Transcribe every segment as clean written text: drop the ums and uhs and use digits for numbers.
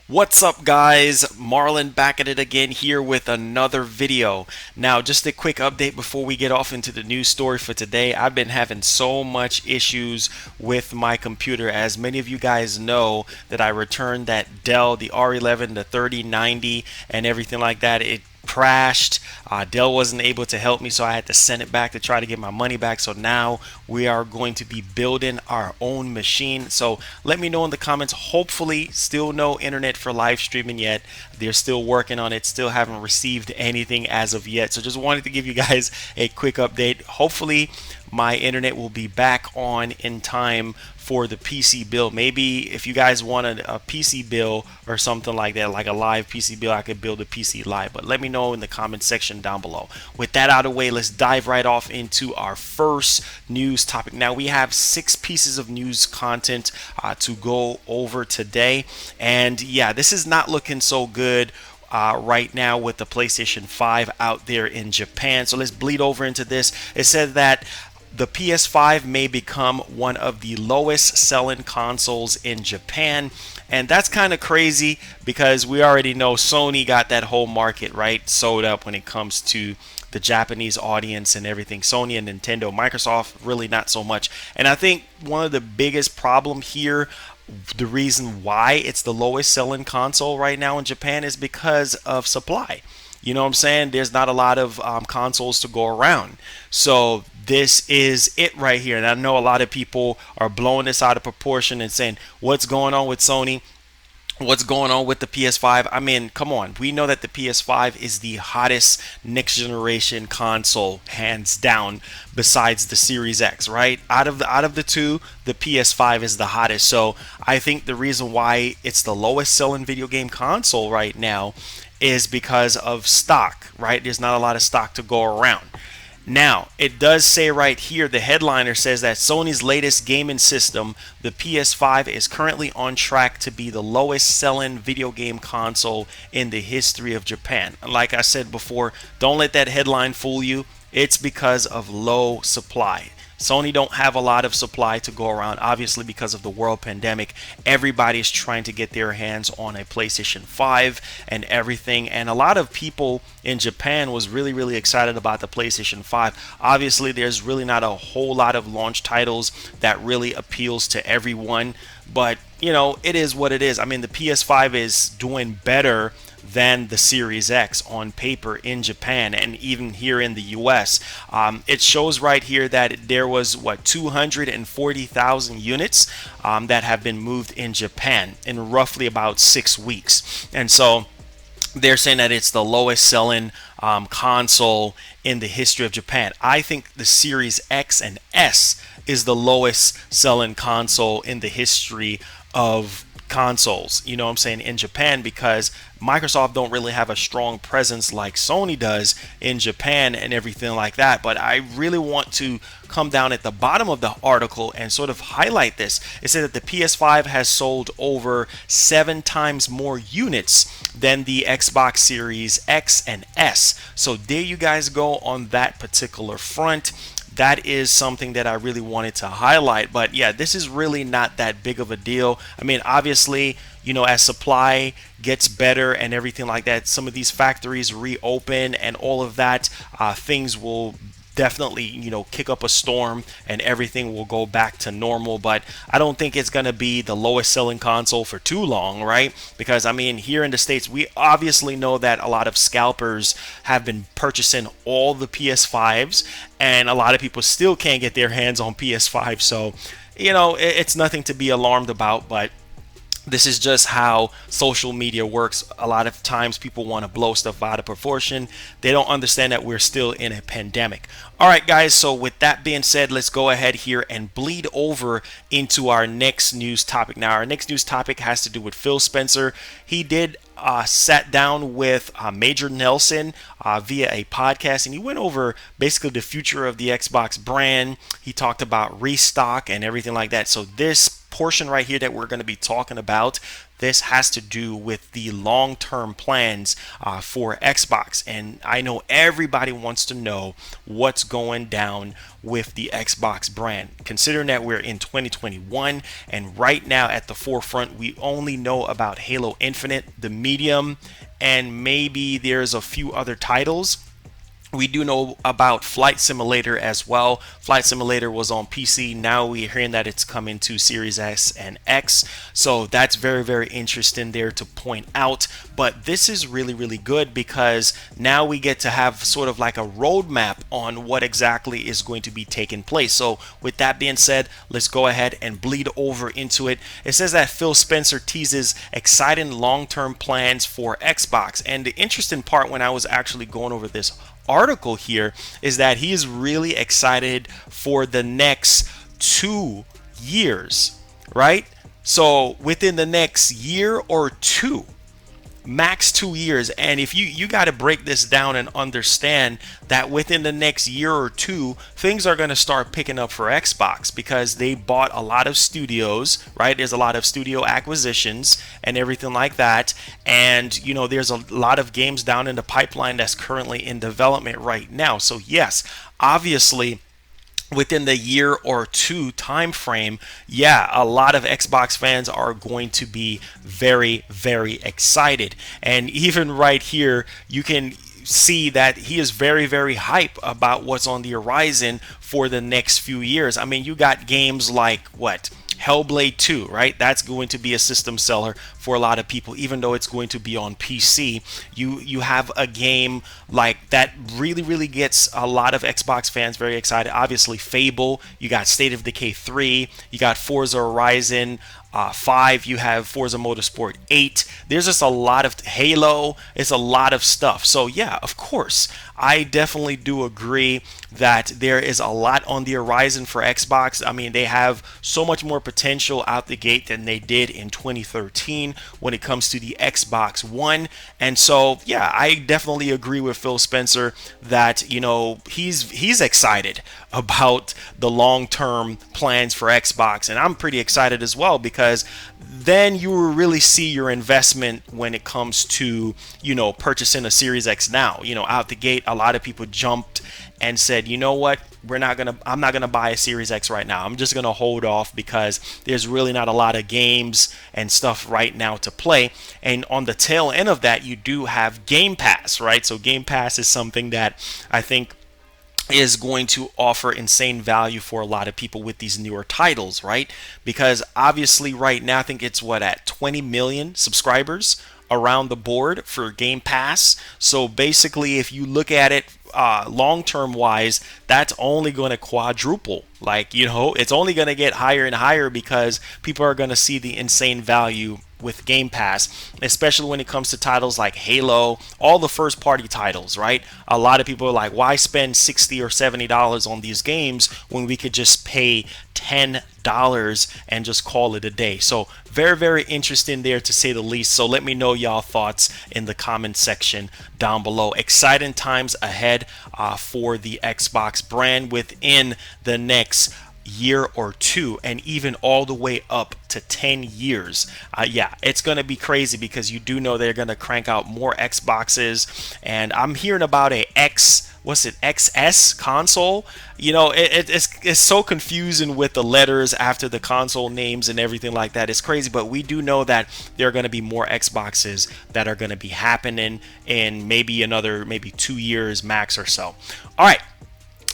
What's up, guys? Marlon back at it again here with another video. Now, just a quick update before we get off into the news story for today. I've been having so much issues with my computer. As many of you guys know, that I returned that Dell, the R11, the 3090, and everything like that. It crashed. Dell wasn't able to help me, so I had to send it back to try to get my money back. So now we are going to be building our own machine. So let me know in the comments. Hopefully, still no internet for live streaming yet. They're still working on it. Still haven't received anything as of yet. So just wanted to give you guys a quick update. Hopefully, my internet will be back on in time for the PC build. Maybe if you guys wanted a PC build or something like that, like a live PC build, I could build a PC live. But let me know in the comment section down below. With that out of the way, let's dive right off into our first news topic. Now we have 6 pieces of news content to go over today. And yeah, this is not looking so good right now with the PlayStation 5 out there in Japan. So let's bleed over into this. It said that the PS5 may become one of the lowest selling consoles in Japan. And that's kind of crazy because we already know Sony got that whole market right sewed up when it comes to the Japanese audience and everything. Sony and Nintendo, Microsoft really not so much. And I think one of the biggest problem here, the reason why it's the lowest selling console right now in Japan, is because of supply. You know what I'm saying? There's not a lot of consoles to go around. So this is it right here. And I know a lot of people are blowing this out of proportion and saying, what's going on with Sony? What's going on with the PS5? I mean, come on. We know that the PS5 is the hottest next generation console, hands down, besides the Series X, right? Out of the two, the PS5 is the hottest. So I think the reason why it's the lowest selling video game console right now is because of stock, right? There's not a lot of stock to go around. Now, it does say right here, the headliner says that Sony's latest gaming system, the PS5, is currently on track to be the lowest selling video game console in the history of Japan. Like I said before, don't let that headline fool you. It's because of low supply. Sony don't have a lot of supply to go around, obviously because of the world pandemic. Everybody's trying to get their hands on a PlayStation 5 and everything. And a lot of people in Japan was really excited about the PlayStation 5. Obviously, there's really not a whole lot of launch titles that really appeals to everyone. But, you know, it is what it is. I mean, the PS5 is doing better than the Series X on paper in Japan and even here in the US. It shows right here that there was 240,000 units that have been moved in Japan in roughly about 6 weeks. And so they're saying that it's the lowest selling console in the history of Japan. I think the Series X and S is the lowest selling console in the history of consoles, you know what I'm saying, in Japan, because Microsoft don't really have a strong presence like Sony does in Japan and everything like that. But I really want to come down at the bottom of the article and sort of highlight this. It said that the PS5 has sold over 7 times more units than the Xbox Series X and S. So there you guys go on that particular front. That is something that I really wanted to highlight. But yeah, this is really not that big of a deal. I mean, obviously, you know, as supply gets better and everything like that, some of these factories reopen and all of that, things will definitely, you know, kick up a storm and everything will go back to normal. But I don't think it's going to be the lowest selling console for too long, right? Because I mean, here in the States, we obviously know that a lot of scalpers have been purchasing all the PS5s and a lot of people still can't get their hands on PS5. So, you know, it's nothing to be alarmed about, but this is just how social media works. A lot of times people want to blow stuff out of proportion. They don't understand that we're still in a pandemic. All right, guys. So with that being said, let's go ahead here and bleed over into our next news topic. Now, our next news topic has to do with Phil Spencer. He did sat down with Major Nelson via a podcast, and he went over basically the future of the Xbox brand. He talked about Restock and everything like that. So this portion right here that we're going to be talking about, this has to do with the long-term plans for Xbox. And I know everybody wants to know what's going down with the Xbox brand, considering that we're in 2021 and right now at the forefront we only know about Halo Infinite, the medium, and maybe there's a few other titles. We do know about Flight Simulator as well. Flight Simulator was on PC. Now we're hearing that it's coming to Series S and X. So that's very, very interesting there to point out. But this is really, really good because now we get to have sort of like a roadmap on what exactly is going to be taking place. So with that being said, let's go ahead and bleed over into it. It says that Phil Spencer teases exciting long-term plans for Xbox. And the interesting part when I was actually going over this article here is that he is really excited for the next 2 years, right? So within the next year or two, max 2 years. And if you got to break this down and understand that within the next year or two, things are going to start picking up for Xbox because they bought a lot of studios, right? There's a lot of studio acquisitions and everything like that. And, you know, there's a lot of games down in the pipeline that's currently in development right now. So yes, obviously, within the year or two time frame, yeah, a lot of Xbox fans are going to be very, very excited. And even right here, you can see that he is very, very hype about what's on the horizon for the next few years. I mean, you got games like what? Hellblade 2, right? That's going to be a system seller for a lot of people, even though it's going to be on PC. You have a game like that really gets a lot of Xbox fans very excited. Obviously, Fable. You got State of Decay 3. You got Forza Horizon 5. You have Forza Motorsport 8. There's just a lot of Halo. It's a lot of stuff. So yeah, of course, I definitely do agree that there is a lot on the horizon for Xbox. I mean, they have so much more potential out the gate than they did in 2013 when it comes to the Xbox One. And so, yeah, I definitely agree with Phil Spencer that, you know, he's excited about the long-term plans for Xbox, and I'm pretty excited as well because then you will really see your investment when it comes to, you know, purchasing a Series X now. You know, out the gate, a lot of people jumped and said, you know what, I'm not gonna buy a Series X right now. I'm just gonna hold off because there's really not a lot of games and stuff right now to play. And on the tail end of that, you do have Game Pass, right? So Game Pass is something that I think is going to offer insane value for a lot of people with these newer titles, right? Because obviously right now I think it's at 20 million subscribers around the board for Game Pass. So basically, if you look at it long-term wise, that's only going to quadruple. Like, you know, it's only going to get higher and higher because people are going to see the insane value with Game Pass, especially when it comes to titles like Halo, all the first party titles, right? A lot of people are like, why spend $60 or $70 on these games when we could just pay $10 and just call it a day? So very interesting there, to say the least. So let me know y'all thoughts in the comment section down below. Exciting times ahead for the Xbox brand within the next year or two, and even all the way up to 10 years. Yeah, it's going to be crazy because you do know they're going to crank out more Xboxes, and I'm hearing about a XS console. You know, it's so confusing with the letters after the console names and everything like that. It's crazy, but we do know that there are going to be more Xboxes that are going to be happening in maybe 2 years max or so. All right.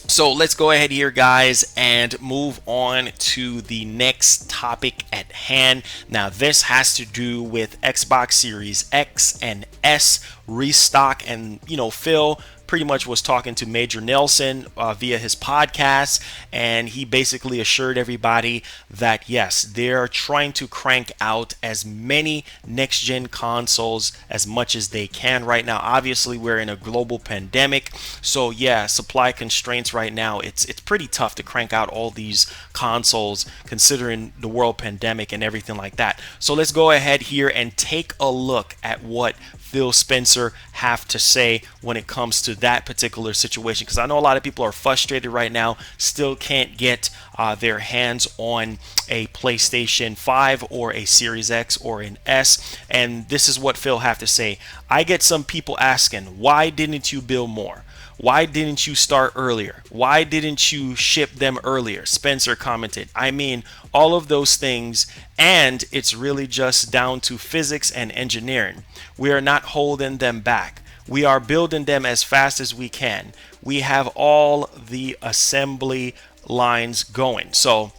So let's go ahead here, guys, and move on to the next topic at hand. Now, this has to do with Xbox Series X and S restock. And, you know, Phil pretty much was talking to Major Nelson via his podcast, and he basically assured everybody that yes, they're trying to crank out as many next-gen consoles as much as they can right now. Obviously, we're in a global pandemic, so yeah, supply constraints right now. It's pretty tough to crank out all these consoles considering the world pandemic and everything like that. So let's go ahead here and take a look at what Phil Spencer have to say when it comes to that particular situation, because I know a lot of people are frustrated right now, still can't get their hands on a PlayStation 5 or a Series X or an S. And this is what Phil have to say. I get some people asking, why didn't you build more? Why didn't you start earlier? Why didn't you ship them earlier? Spencer commented. I mean, all of those things, and it's really just down to physics and engineering. We are not holding them back. We are building them as fast as we can. We have all the assembly lines going. So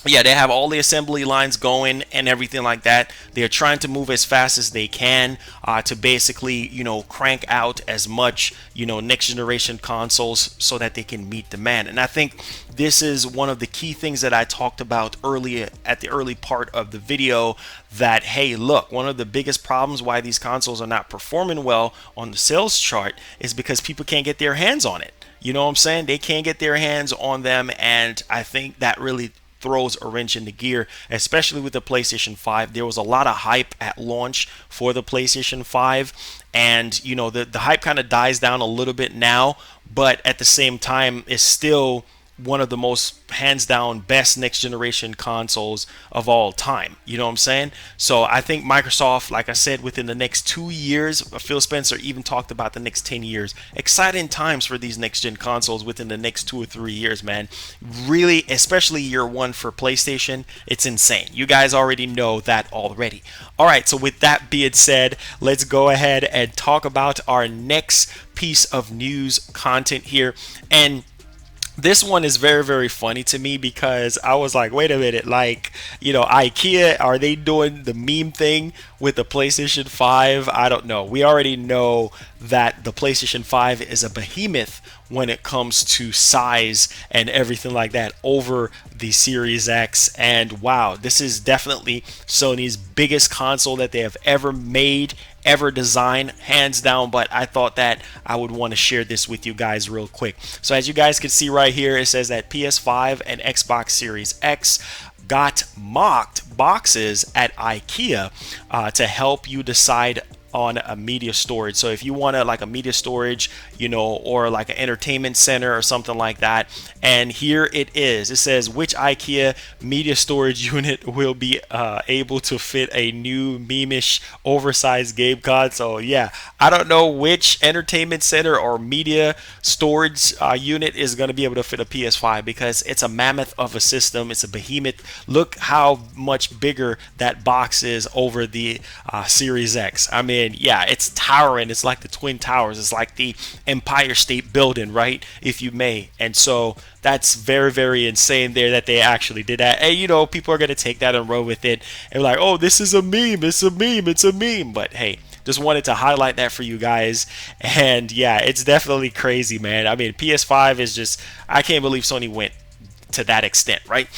yeah, they have all the assembly lines going and everything like that. They're trying to move as fast as they can to basically, crank out as much, next generation consoles so that they can meet demand. And I think this is one of the key things that I talked about earlier at the early part of the video, that, hey, look, one of the biggest problems why these consoles are not performing well on the sales chart is because people can't get their hands on it. You know what I'm saying? They can't get their hands on them. And I think that really throws a wrench in the gear, especially with the PlayStation 5. There was a lot of hype at launch for the PlayStation 5, and the hype kind of dies down a little bit now, but at the same time it's still one of the most hands down best next generation consoles of all time. You know what I'm saying? So I think Microsoft, like I said, within the next 2 years, Phil Spencer even talked about the next 10 years. Exciting times for these next gen consoles within the next 2 or 3 years, man. Really, especially year one for PlayStation, it's insane. You guys already know that already. All right, so with that being said, let's go ahead and talk about our next piece of news content here. And this one is very, very funny to me because I was like, wait a minute, like, IKEA, are they doing the meme thing with the PlayStation 5? I don't know. We already know that the PlayStation 5 is a behemoth when it comes to size and everything like that over the Series X. And wow, this is definitely Sony's biggest console that they have ever made, ever designed, hands down. But I thought that I would want to share this with you guys real quick. So as you guys can see right here, it says that PS5 and Xbox Series X got mocked boxes at IKEA to help you decide on a media storage. So if you want like a media storage, or like an entertainment center or something like that, and here it is. It says which IKEA media storage unit will be able to fit a new meme-ish oversized game console. Yeah, I don't know which entertainment center or media storage unit is going to be able to fit a PS5, because it's a mammoth of a system. It's a behemoth. Look how much bigger that box is over the Series X. I mean, yeah, it's towering. It's like the Twin Towers. It's like the Empire State Building, right? If you may. And so that's very, very insane there that they actually did that. And, people are going to take that and run with it and like, oh, this is a meme. It's a meme. It's a meme. But hey, just wanted to highlight that for you guys. And yeah, it's definitely crazy, man. I mean, PS5 is just, I can't believe Sony went to that extent, right?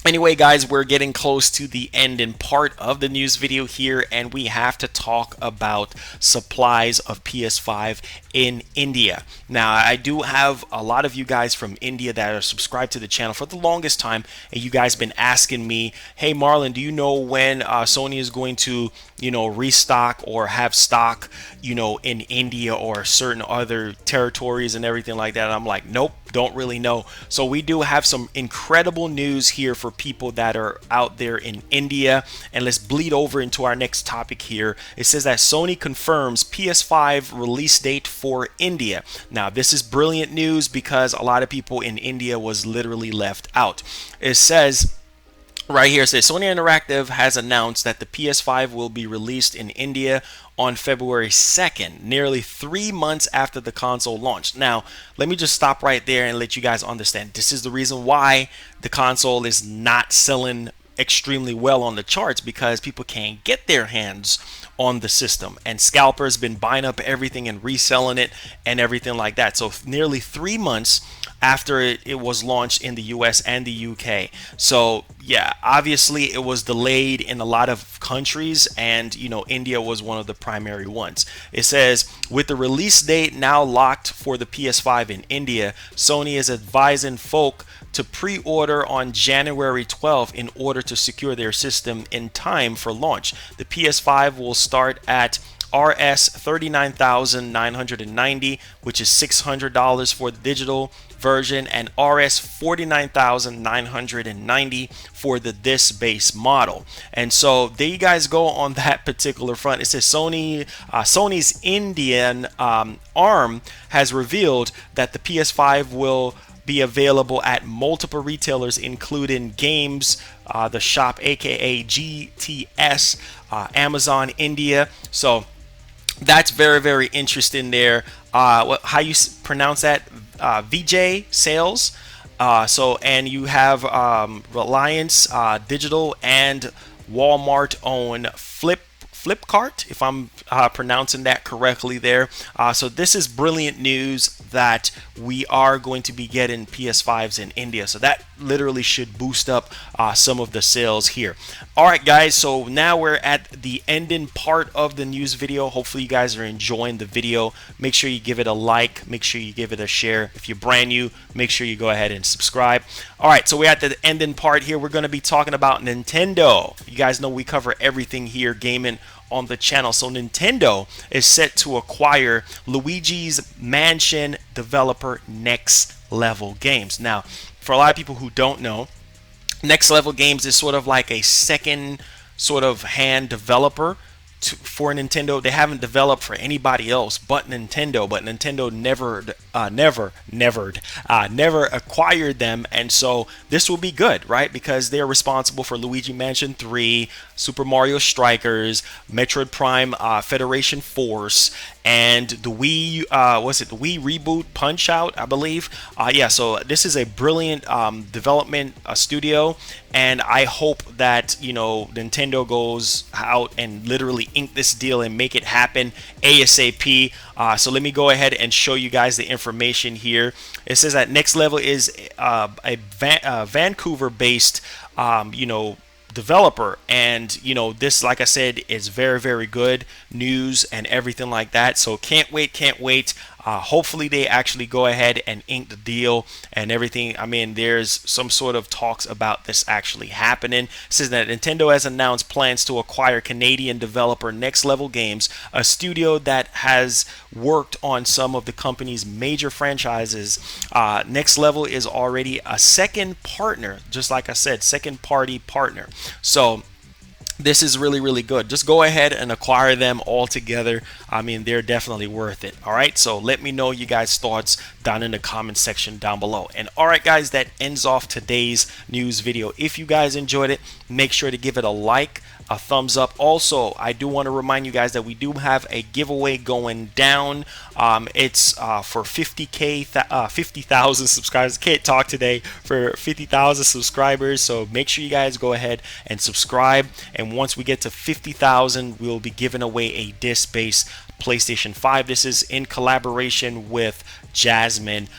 Anyway, guys, we're getting close to the end and part of the news video here, and we have to talk about supplies of PS5 in India. Now, I do have a lot of you guys from India that are subscribed to the channel for the longest time, and you guys been asking me, hey, Marlon, do you know when Sony is going to, restock or have stock, in India or certain other territories and everything like that? And I'm like, nope, don't really know. So we do have some incredible news here for people that are out there in India. And let's bleed over into our next topic here. It says that Sony confirms PS5 release date for India. Now, this is brilliant news because a lot of people in India was literally left out. It says right here, it says Sony Interactive has announced that the PS5 will be released in India on February 2nd, nearly 3 months after the console launched. Now, let me just stop right there and let you guys understand. This is the reason why the console is not selling extremely well on the charts, because people can't get their hands on the system, and scalpers been buying up everything and reselling it and everything like that. So nearly 3 months after it was launched in the US and the UK. So yeah, obviously it was delayed in a lot of countries, and India was one of the primary ones. It says with the release date now locked for the PS5 in India, Sony is advising folk to pre-order on January 12th in order to secure their system in time for launch. The PS5 will start at RS 39,990, which is $600 for the digital version, and RS 49,990 for the disc base model. And so there you guys go on that particular front. It says Sony's Indian arm has revealed that the PS5 will be available at multiple retailers, including Games, the shop, aka GTS, Amazon India. So that's very, very interesting there. How you pronounce that? VJ Sales. And you have Reliance Digital and Walmart own Flipkart, if I'm pronouncing that correctly there. So this is brilliant news that we are going to be getting PS5s in India. So that literally should boost up some of the sales here. All right, guys, so now we're at the ending part of the news video. Hopefully you guys are enjoying the video. Make sure you give it a like. Make sure you give it a share. If you're brand new, make sure you go ahead and subscribe. All right, so we're at the ending part here. We're going to be talking about Nintendo. You guys know we cover everything here gaming on the channel. So Nintendo is set to acquire Luigi's Mansion developer Next Level Games. Now, for a lot of people who don't know, Next Level Games is sort of like a second sort of hand developer for Nintendo. They haven't developed for anybody else but Nintendo, but Nintendo never acquired them, and so this will be good, right? Because they're responsible for Luigi Mansion 3, Super Mario Strikers, Metroid Prime Federation Force, and the Wii, the Wii Reboot Punch Out, I believe. Yeah, so this is a brilliant development studio, and I hope that, you know, Nintendo goes out and literally ink this deal and make it happen ASAP. So let me go ahead and show you guys the information here. It says that Next Level is a Vancouver-based, developer, and this, like I said, is very, very good news and everything like that. So can't wait. Hopefully they actually go ahead and ink the deal and everything. I mean, there's some sort of talks about this actually happening. It says that Nintendo has announced plans to acquire Canadian developer Next Level Games, a studio that has worked on some of the company's major franchises. Next Level is already a second partner, just like I said, second party partner. So this is really, really good. Just go ahead and acquire them all together. I mean, they're definitely worth it. All right, so let me know you guys' thoughts down in the comment section down below. And all right, guys, that ends off today's news video. If you guys enjoyed it, make sure to give it a like, a thumbs up. Also, I do want to remind you guys that we do have a giveaway going down. It's for 50,000 subscribers. Can't talk today. For 50,000 subscribers, so make sure you guys go ahead and subscribe. And once we get to 50,000, we'll be giving away a disc-based PlayStation 5. This is in collaboration with Jasmine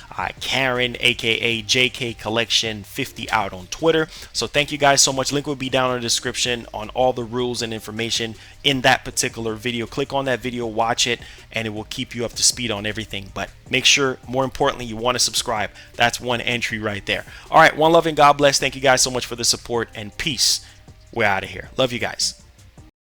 Karen, aka JK Collection 50 out on Twitter. So thank you guys so much. Link will be down in the description on all the rules and information in that particular video. Click on that video, watch it, and it will keep you up to speed on everything. But make sure, more importantly, you want to subscribe. That's one entry right there. All right, one love and God bless. Thank you guys so much for the support, and peace. We're out of here. Love you guys.